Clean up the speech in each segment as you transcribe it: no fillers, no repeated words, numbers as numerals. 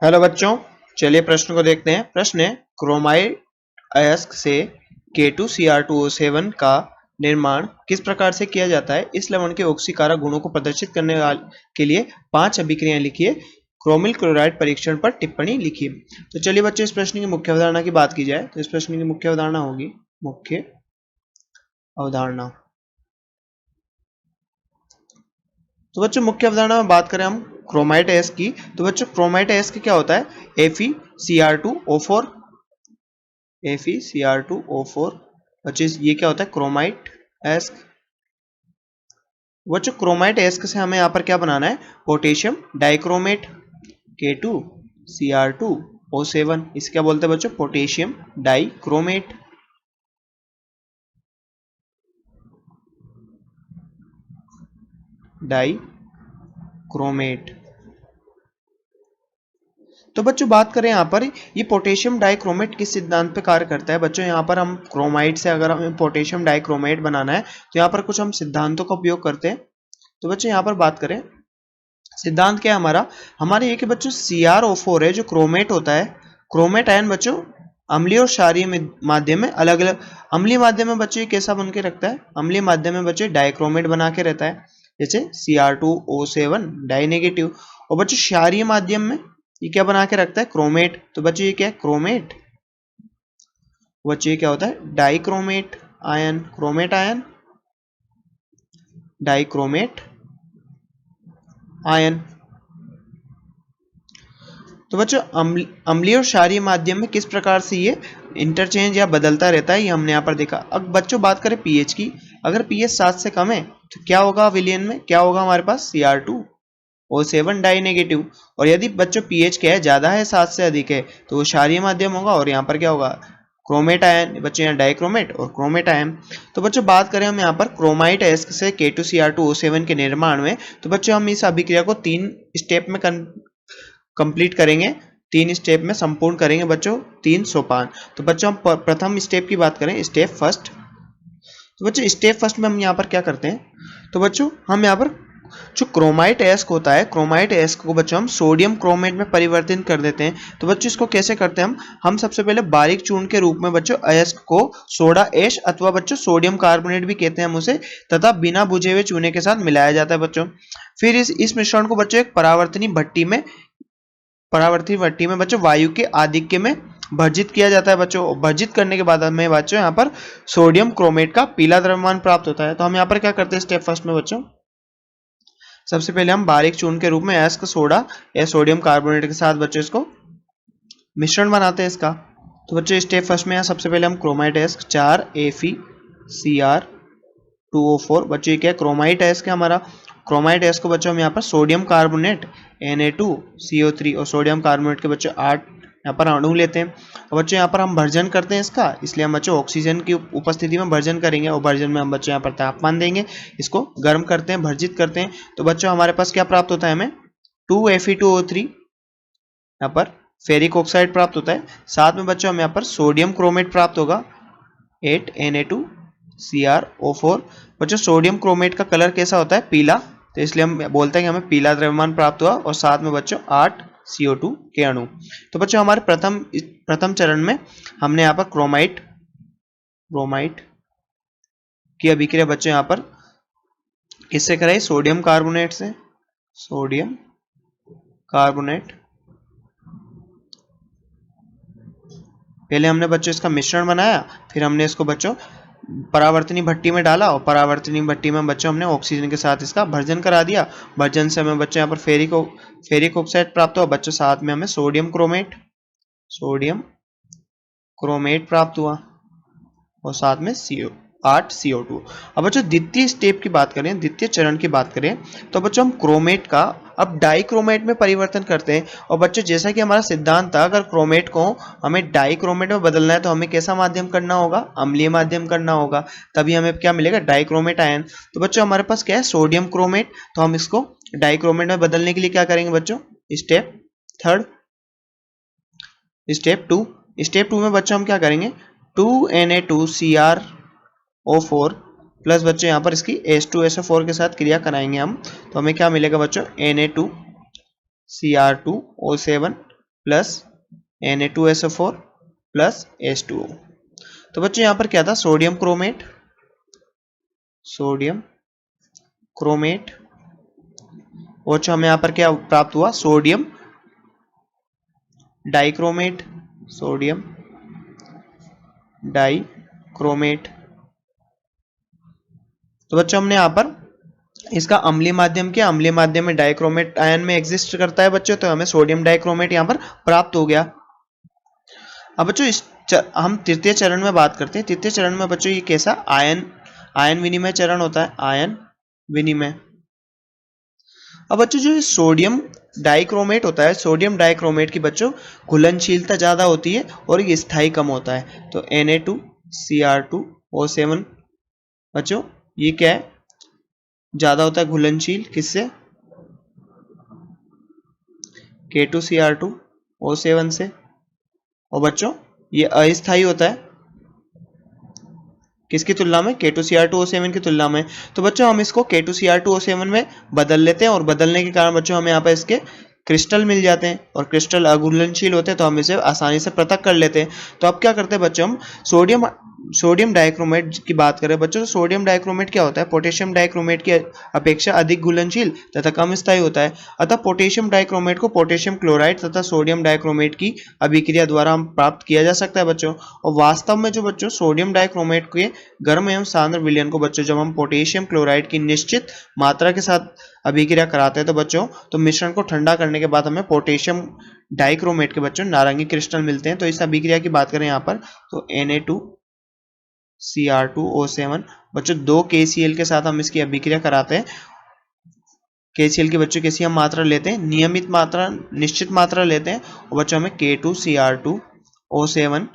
Hello बच्चों, चलिए प्रश्न को देखते हैं। प्रश्न है, क्रोमाइड अयस्क से K2Cr2O7 का निर्माण किस प्रकार से किया जाता है? इस लवण के ऑक्सीकारक गुणों को प्रदर्शित करने के लिए 5 अभिक्रियाएं लिखिए। क्रोमिल क्लोराइड परीक्षण पर टिप्पणी लिखिए। तो चलिए बच्चों, इस प्रश्न की मुख्य अवधारणा की बात की जाए तो इस प्रश्न की मुख्य अवधारणा होगी मुख्य अवधारणा। तो बच्चों, मुख्य अवधारणा में बात करें हम क्रोमाइट अयस्क की, तो बच्चों क्रोमाइट अयस्क क्या होता है? FeCr2O4, FeCr2O4। बच्चों ये क्या होता है? क्रोमाइट अयस्क। बच्चों क्रोमाइट अयस्क से हमें यहाँ पर क्या बनाना है? Potassium dichromate K2Cr2O7। इसे क्या बोलते हैं बच्चों? Potassium dichromate. डाइक्रोमेट। तो बच्चों बात करें यहाँ पर, ये पोटेशियम डाइक्रोमेट किस सिद्धांत पे कार्य करता है? बच्चों यहाँ पर हम क्रोमाइड से अगर हमें पोटेशियम डाइक्रोमेट बनाना है तो यहाँ पर कुछ हम सिद्धांतों का उपयोग करते हैं। तो बच्चों यहाँ पर बात करें, सिद्धांत क्या है हमारा? हमारे ये कि बच्चों CrO4 है जो क्रोमेट होता है। क्रोमेट आयन बच्चों अम्लीय और क्षारीय माध्यम में अलग अलग, अम्लीय माध्यम में बच्चों ये कैसा बन के रखता है? अम्लीय माध्यम में बच्चों डाइक्रोमेट बना के रहता है, जैसे Cr2O7 डाई नेगेटिव। और बच्चों क्षारीय माध्यम में ये क्या बना के रखता है? क्रोमेट। तो बच्चों ये क्या है? क्रोमेट। बच्चों ये क्या होता है? Dichromate ion. Chromate ion, dichromate ion. तो बच्चों अम्लीय और क्षारीय माध्यम में किस प्रकार से ये इंटरचेंज या बदलता रहता है, ये हमने यहाँ पर देखा। अब बच्चों बात करें पीएच की, अगर पीएच 7 से कम है तो क्या होगा? विलयन में क्या होगा हमारे पास? Cr2O7 die negative. और यदि बच्चों पीएच क्या है? ज्यादा है, 7 से अधिक है, तो वो क्षारीय माध्यम होगा और यहाँ पर क्या होगा? Chromate ion. बच्चों यहाँ डाइक्रोमेट और क्रोमेट आयन। तो बच्चों बात करें हम यहाँ पर क्रोमाइट अयस्क से K2Cr2O7 के निर्माण में, तो बच्चों हम इस अभिक्रिया को 3 स्टेप में कंप्लीट करेंगे, 3 स्टेप में संपूर्ण करेंगे बच्चों, 3 सोपान। तो बच्चों हम प्रथम स्टेप की बात करें, स्टेप फर्स्ट। तो बच्चों स्टेप फर्स्ट में हम यहाँ पर क्या करते हैं? तो बच्चों हम यहाँ पर जो क्रोमाइट अयस्क होता है, क्रोमाइट अयस्क को बच्चों हम सोडियम क्रोमेट में परिवर्तित कर देते हैं। तो बच्चों इसको कैसे करते हैं हम सबसे पहले बारीक चूर्ण के रूप में बच्चों अयस्क को सोडा ऐश अथवा बच्चों सोडियम कार्बोनेट भी कहते हैं हम उसे, तथा बिना बुझे हुए चूने के साथ मिलाया जाता है बच्चों। फिर इस मिश्रण को बच्चों एक परावर्तनी भट्टी में बच्चों वायु के आधिक्य में भर्जित किया जाता है बच्चों। भर्जित करने के बाद हमें बच्चों यहाँ पर सोडियम क्रोमेट का पीला द्रव्यमान प्राप्त होता है। तो हम यहाँ पर क्या करते हैं स्टेप फर्स्ट में बच्चों? सबसे पहले हम बारीक चूर्ण के रूप में अयस्क सोडा या सोडियम कार्बोनेट के साथ बच्चों इसको मिश्रण बनाते हैं इसका। तो बच्चों स्टेप फर्स्ट में यहाँ सबसे पहले हम क्रोमाइट अयस्क 4FeCr2O4, बच्चों ये क्या है? क्रोमाइट अयस्क है हमारा। क्रोमाइट अयस्क को बच्चों हम यहाँ पर सोडियम कार्बोनेट Na2CO3 और सोडियम कार्बोनेट के बच्चों 8 यहाँ पर अणु लेते हैं। और बच्चों यहाँ पर हम भर्जन करते हैं इसका, इसलिए हम बच्चों ऑक्सीजन की उपस्थिति में भर्जन करेंगे। और भर्जन में हम बच्चों यहाँ पर तापमान देंगे, इसको गर्म करते हैं, भर्जित करते हैं। तो बच्चों हमारे पास क्या प्राप्त होता है? हमें 2Fe2O3 यहाँ पर फेरिक ऑक्साइड प्राप्त होता है। साथ में बच्चों हम यहाँ पर सोडियम क्रोमेट प्राप्त होगा 8Na2Cr O4। बच्चों सोडियम क्रोमेट का कलर कैसा होता है? पीला, तो इसलिए हम बोलते हैं कि हमें पीला द्रव्यमान प्राप्त हुआ। और साथ में बच्चों 8 CO2 के अणु। तो बच्चों हमारे प्रथम चरण में हमने यहाँ पर क्रोमाइट की अभिक्रिया बच्चों यहाँ पर किससे कराई? सोडियम कार्बोनेट से। सोडियम कार्बोनेट पहले हमने बच्चों इसका मिश्रण बनाया, फिर हमने इसको बच्चों परावर्तनी भट्टी में डाला और परावर्तनी भट्टी में बच्चों हमने ऑक्सीजन के साथ इसका भर्जन करा दिया। भर्जन से हमें बच्चों यहाँ पर फेरिक ऑक्साइड प्राप्त हुआ बच्चों। साथ में हमें सोडियम क्रोमेट प्राप्त हुआ और साथ में 8 CO2। अब बच्चों द्वितीय स्टेप की बात करें, द्वितीय चरण की बात करें, तो बच्चों हम क्रोमेट का अब डाइक्रोमेट में परिवर्तन करते हैं। और बच्चों जैसा कि हमारा सिद्धांत था, अगर क्रोमेट को हमें डाइक्रोमेट में बदलना है तो हमें कैसा माध्यम करना होगा? अम्लीय माध्यम करना होगा, तभी हमें क्या मिलेगा? Dichromate ion. तो बच्चों हमारे पास क्या है? Sodium chromate. तो हम इसको डाइक्रोमेट में बदलने के लिए क्या करेंगे बच्चों? स्टेप टू में बच्चों हम क्या करेंगे? 2Na2Cr O4 प्लस बच्चों यहाँ पर इसकी H2SO4 के साथ क्रिया कराएंगे हम। तो हमें क्या मिलेगा बच्चों? Na2Cr2O7 plus Na2SO4 plus H2O। तो बच्चों यहाँ पर क्या था, सोडियम क्रोमेट, सोडियम क्रोमेट, और जो हमें यहाँ पर क्या प्राप्त हुआ, सोडियम डाइक्रोमेट, सोडियम डाइक्रोमेट। तो बच्चों हमने यहाँ पर इसका अम्लीय माध्यम किया, अम्लीय माध्यम में डाइक्रोमेट आयन में एग्जिस्ट करता है बच्चों, तो हमें सोडियम डाइक्रोमेट यहाँ पर प्राप्त हो गया। अब बच्चों हम तृतीय चरण में बात करते हैं। तृतीय चरण में बच्चों ये कैसा आयन विनिमय चरण होता है, आयन विनिमय। अब बच्चों जो सोडियम डाइक्रोमेट होता है, सोडियम डाइक्रोमेट की बच्चों घुलनशीलता ज्यादा होती है और ये स्थायी कम होता है। तो Na2Cr2O7 बच्चों ये क्या है, ज्यादा होता है घुलनशील, किससे, K2Cr2O7 से। और बच्चों ये अस्थायी होता है, किसकी तुलना में, K2Cr2O7 की तुलना में। तो बच्चों हम इसको K2Cr2O7 में बदल लेते हैं, और बदलने के कारण बच्चों हमें यहाँ पर इसके क्रिस्टल मिल जाते हैं, और क्रिस्टल अघुलनशील होते हैं, तो हम इसे आसानी से पृथक कर लेते हैं। तो अब क्या करते हैं बच्चों, हम सोडियम डाइक्रोमेट की बात करें बच्चों, तो सोडियम डाइक्रोमेट क्या होता है, पोटेशियम डाइक्रोमेट की अपेक्षा अधिक घुलनशील तथा कम स्थायी होता है। अतः पोटेशियम डाइक्रोमेट को पोटेशियम क्लोराइड तथा सोडियम डाइक्रोमेट की अभिक्रिया द्वारा हम प्राप्त किया जा सकता है बच्चों। और वास्तव में जो बच्चों सोडियम डाइक्रोमेट के गर्म एवं सांद्र विलयन को बच्चों जब हम पोटेशियम क्लोराइड की निश्चित मात्रा के साथ अभिक्रिया कराते हैं तो बच्चों, तो मिश्रण को ठंडा करने के बाद हमें पोटेशियम डाइक्रोमेट के बच्चों नारंगी क्रिस्टल मिलते हैं। तो इस अभिक्रिया की बात करें यहाँ पर, तो Na2Cr2O7 बच्चों 2 KCl के साथ हम इसकी अभिक्रिया कराते हैं। KCl की बच्चों कैसी हम मात्रा लेते हैं, नियमित मात्रा, निश्चित मात्रा लेते हैं, और बच्चों हमें K2Cr2O7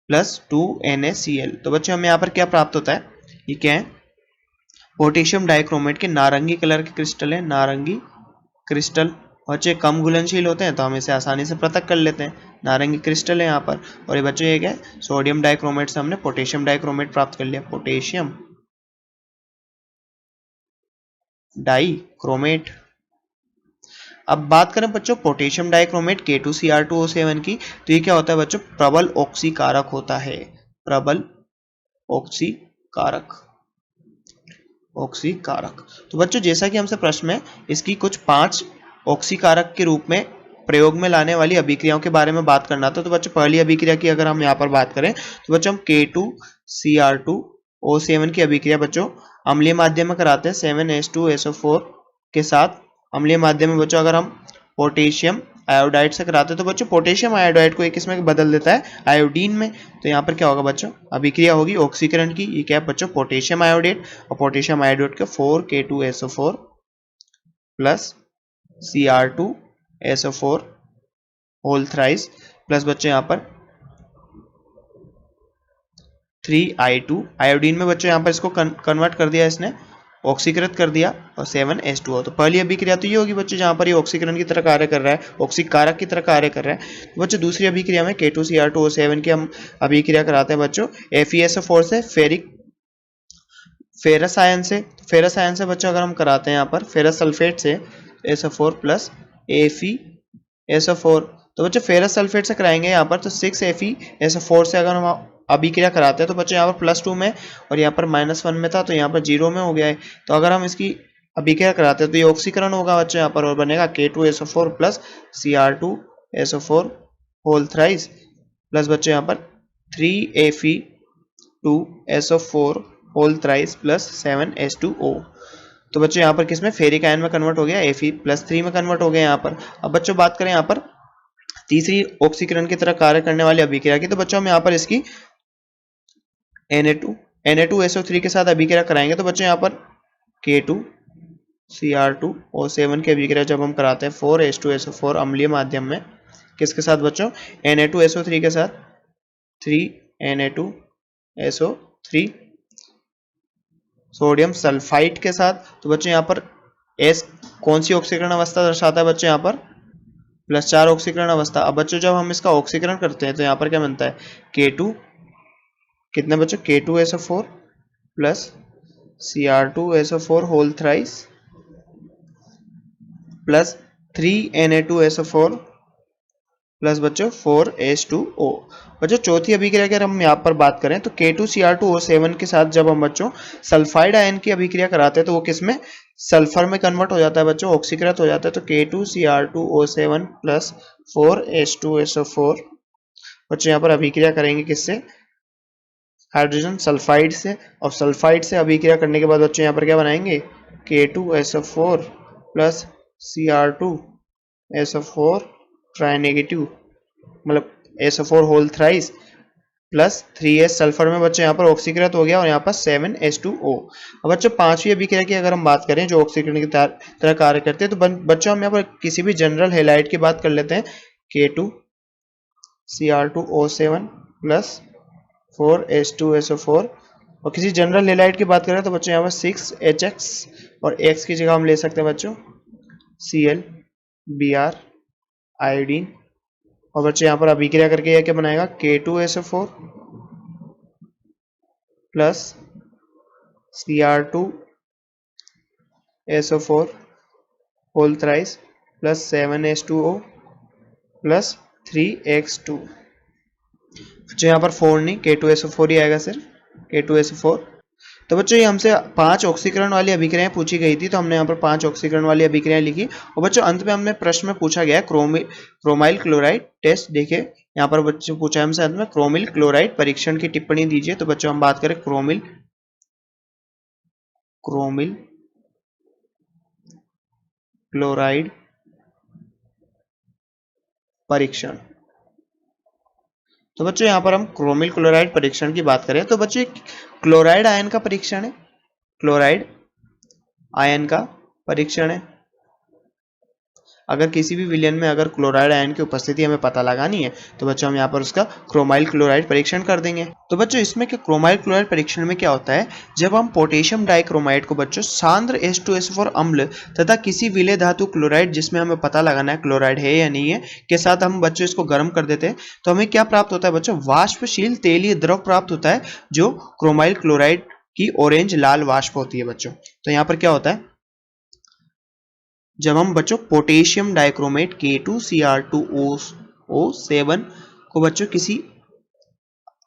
प्लस 2NaCl। तो बच्चों हमें यहाँ पर क्या प्राप्त होता है, ये क्या है, पोटेशियम डाइक्रोमेट के नारंगी कलर के क्रिस्टल है, नारंगी क्रिस्टल। बच्चे कम घुलनशील होते हैं तो हम इसे आसानी से पृथक कर लेते हैं, नारंगी क्रिस्टल है यहाँ पर। और ये बच्चों ये क्या है, सोडियम डाइक्रोमेट से हमने पोटेशियम डाइक्रोमेट प्राप्त कर लिया, पोटेशियम डाइक्रोमेट। अब बात करें बच्चों पोटेशियम डाइक्रोमेट K2Cr2O7 की, तो ये क्या होता है बच्चों, प्रबल ऑक्सीकारक होता है, प्रबल ऑक्सीकारक, ऑक्सीकारक। तो बच्चों जैसा कि हमसे प्रश्न में इसकी कुछ 5 ऑक्सीकारक के रूप में प्रयोग में लाने वाली अभिक्रियाओं के बारे में बात करना था। तो बच्चों पहली अभिक्रिया की अगर हम यहाँ पर बात करें तो बच्चों हम K2Cr2O7 की अभिक्रिया बच्चों अम्लीय माध्यम में कराते हैं 7H2SO4 के साथ। अम्लीय माध्यम में बच्चों अगर हम पोटेशियम आयोडाइड से कराते हैं तो बच्चों पोटेशियम आयोडाइड को एक इसमें बदल देता है आयोडीन में। तो यहाँ पर क्या होगा बच्चों, अभिक्रिया होगी ऑक्सीकरण की, ये क्या है बच्चों, पोटेशियम आयोडेट, और पोटेशियम आयोडेट के 4K2SO4 plus Cr2SO4 whole thrice plus बच्चों यहाँ पर 3I2 आयोडीन में बच्चों यहाँ पर इसको कन्वर्ट कर दिया इसने, ऑक्सीकृत कर दिया, और 7H2O। तो पहली अभिक्रिया तो ये होगी बच्चों जहां पर ये ऑक्सीकरण की तरह कार्य कर रहा है, ऑक्सीकारक की तरह कार्य कर रहा है। तो बच्चों दूसरी अभिक्रिया में K2Cr2O7 की हम अभिक्रिया कराते हैं बच्चों FeSO4 से फेरस आयन से। फेरस आयन से बच्चों अगर हम कराते हैं यहाँ पर फेरस सल्फेट से SO4 प्लस FeSO4, तो बच्चों फेरस सल्फेट से कराएंगे यहाँ पर, तो 6FeSO4 से अगर हम अभिक्रिया कराते हैं तो बच्चों यहाँ पर +2 में और यहाँ पर -1 में था, तो यहाँ पर 0 में हो गया है। तो अगर हम इसकी अभिक्रिया कराते हैं तो ये ऑक्सीकरण होगा बच्चों यहाँ पर, और बनेगा K2SO4 plus Cr2SO4 whole thrice plus बच्चों यहाँ पर 3Fe2SO4 whole thrice plus 7H2O। तो बच्चों यहाँ पर किसमें, फेरिक आयन में कन्वर्ट हो गया, Fe+3 में कन्वर्ट हो गया यहाँ पर। अब बच्चों बात करें यहाँ पर तीसरी ऑक्सीकरण की तरह कार्य करने वाली अभिक्रिया की, तो बच्चों हम यहाँ पर इसकी Na2SO3 के साथ अभिक्रिया कराएंगे। तो बच्चों यहाँ पर K2Cr2O7 की अभिक्रिया जब हम कराते हैं 4H2SO4 अम्लीय माध्यम में, किसके साथ बच्चों, Na2SO3 के साथ, 3Na2SO3 सोडियम सल्फाइड के साथ। तो बच्चों यहाँ पर S कौन सी ऑक्सीकरण अवस्था दर्शाता है बच्चों, यहाँ पर +4 ऑक्सीकरण अवस्था। अब बच्चों जब हम इसका ऑक्सीकरण करते हैं तो यहाँ पर क्या बनता है, K2 कितने बच्चों, K2SO4 plus Cr2SO4 whole thrice plus 3Na2SO4 plus बच्चों 4H2O। बच्चों चौथी अभिक्रिया की अगर हम यहाँ पर बात करें तो K2Cr2O7 के साथ जब हम बच्चों सल्फाइड आयन की अभिक्रिया कराते हैं तो वो किसमें, सल्फर में कन्वर्ट हो जाता है बच्चों, ऑक्सीकृत हो जाता है। तो K2Cr2O7 प्लस 4H2SO4 बच्चों यहाँ पर अभिक्रिया करेंगे किससे, हाइड्रोजन सल्फाइड से, और सल्फाइड से अभिक्रिया करने के बाद बच्चों यहाँ पर क्या बनाएंगे, K2SO4 plus Cr2SO4 try negative, मतलब SO4 whole thrice plus 3S sulphur में बच्चों यहाँ पर ऑक्सीकृत हो गया और यहाँ पर 7H2O। अब बच्चों पांचवी अभिक्रिया की अगर हम बात करें जो ऑक्सीकरण की तरह कार्य करते हैं, तो बच्चों हम यहाँ पर किसी भी जनरल हैलाइड की बात कर लेते हैं, K2Cr2O7 प्लस 4H2SO4, और किसी जनरल हैलाइड की बात करें तो बच्चों यहाँ पर 6HX और X की जगह हम ले सकते हैं बच्चों Cl Br आयोडीन, और बच्चों यहाँ पर अभिक्रिया करके यह क्या बनाएगा, K2SO4 plus Cr2SO4 whole thrice plus 7H2O plus 3X2। बच्चों यहाँ पर 4 नहीं, K2SO4 ही आएगा सिर्फ, K2SO4। तो बच्चों ये हमसे 5 ऑक्सीकरण वाली अभिक्रियाएं पूछी गई थी, तो हमने यहाँ पर 5 ऑक्सीकरण वाली अभिक्रियाएं लिखी। और बच्चों अंत में हमने प्रश्न में पूछा गया है क्रोमाइल क्लोराइड टेस्ट। देखिए यहाँ पर बच्चों पूछा है हमसे अंत में क्रोमिल क्लोराइड परीक्षण की टिप्पणी दीजिए। तो बच्चों हम बात करें क्रोमिल क्लोराइड परीक्षण। तो बच्चों यहाँ पर हम क्रोमिल क्लोराइड परीक्षण की बात करें तो बच्चों क्लोराइड आयन का परीक्षण है, क्लोराइड आयन का परीक्षण है। अगर किसी भी विलयन में अगर क्लोराइड आयन की उपस्थिति हमें पता लगानी है तो बच्चों हम यहाँ पर उसका क्रोमाइल क्लोराइड परीक्षण कर देंगे। तो बच्चों इसमें क्या क्रोमाइल क्लोराइड परीक्षण में क्या होता है, जब हम पोटेशियम डाइक्रोमाइड को बच्चों सांद्र H2SO4 अम्ल तथा किसी विलय धातु क्लोराइड जिसमें हमें पता लगाना है क्लोराइड है या नहीं है के साथ हम बच्चों इसको गर्म कर देते हैं, तो हमें क्या प्राप्त होता है बच्चों, वाष्पशील तेलीय द्रव प्राप्त होता है जो क्रोमाइल क्लोराइड की ऑरेंज लाल वाष्प होती है बच्चों। तो यहाँ पर क्या होता है, जब हम बच्चों पोटेशियम डाइक्रोमेट K2Cr2O7 को बच्चों किसी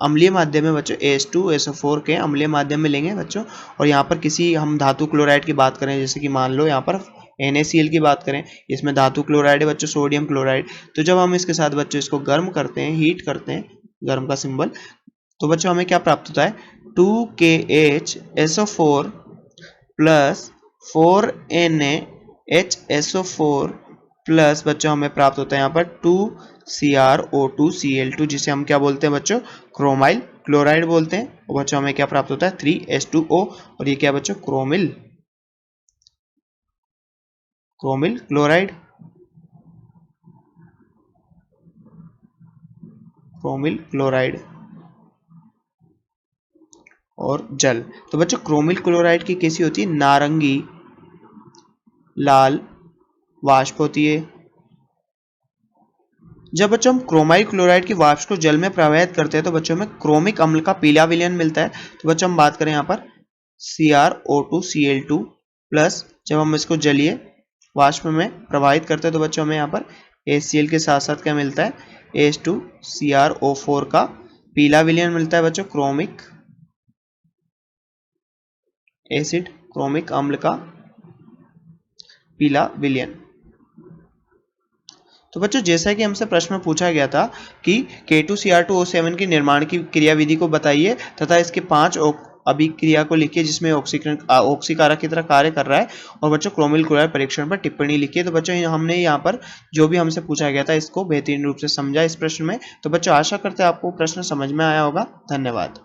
अम्लीय माध्यम में बच्चों H2SO4 के अम्लीय माध्यम में लेंगे बच्चों, और यहाँ पर किसी हम धातु क्लोराइड की बात करें, जैसे कि मान लो यहाँ पर NaCl की बात करें, इसमें धातु क्लोराइड है बच्चों सोडियम क्लोराइड। तो जब हम इसके साथ बच्चों इसको गर्म करते हैं, हीट करते हैं, गर्म का सिंबल, तो बच्चों हमें क्या प्राप्त होता है, 2KHSO4 प्लस 4NaHSO4 प्लस बच्चों हमें प्राप्त होता है यहाँ पर 2CrO2Cl2, जिसे हम क्या बोलते हैं बच्चों, क्रोमाइल क्लोराइड बोलते हैं। और बच्चों हमें क्या प्राप्त होता है 3H2O, और ये क्या बच्चों क्रोमिल क्लोराइड, क्रोमिल क्लोराइड और जल। तो बच्चों क्रोमिल क्लोराइड की कैसी होती है, नारंगी लाल वाष्प होती है। जब बच्चों हम क्रोमाइल क्लोराइड की वाष्प को जल में प्रवाहित करते हैं तो बच्चों में क्रोमिक अम्ल का पीला विलयन मिलता है। तो बच्चों हम बात करें यहाँ पर CrO2Cl2 प्लस, जब हम इसको जलीय वाष्प में प्रवाहित करते हैं तो बच्चों हमें यहाँ पर HCl के साथ साथ क्या मिलता है, H2CrO4 का पीला विलयन मिलता है बच्चों, क्रोमिक एसिड क्रोमिक अम्ल का पीला विलयन। तो बच्चों जैसा कि हमसे प्रश्न में पूछा गया था कि K2Cr2O7 की निर्माण की क्रियाविधि को बताइए तथा इसके 5 अभिक्रिया को लिखिए जिसमें ऑक्सीकारक की तरह कार्य कर रहा है, और बच्चों क्रोमिल क्लोराइड परीक्षण पर टिप्पणी लिखिए। तो बच्चों हमने यहाँ पर जो भी हमसे पूछा गया था इसको बेहतरीन रूप से समझा इस प्रश्न में। तो बच्चों आशा करते हैं आपको प्रश्न समझ में आया होगा। धन्यवाद।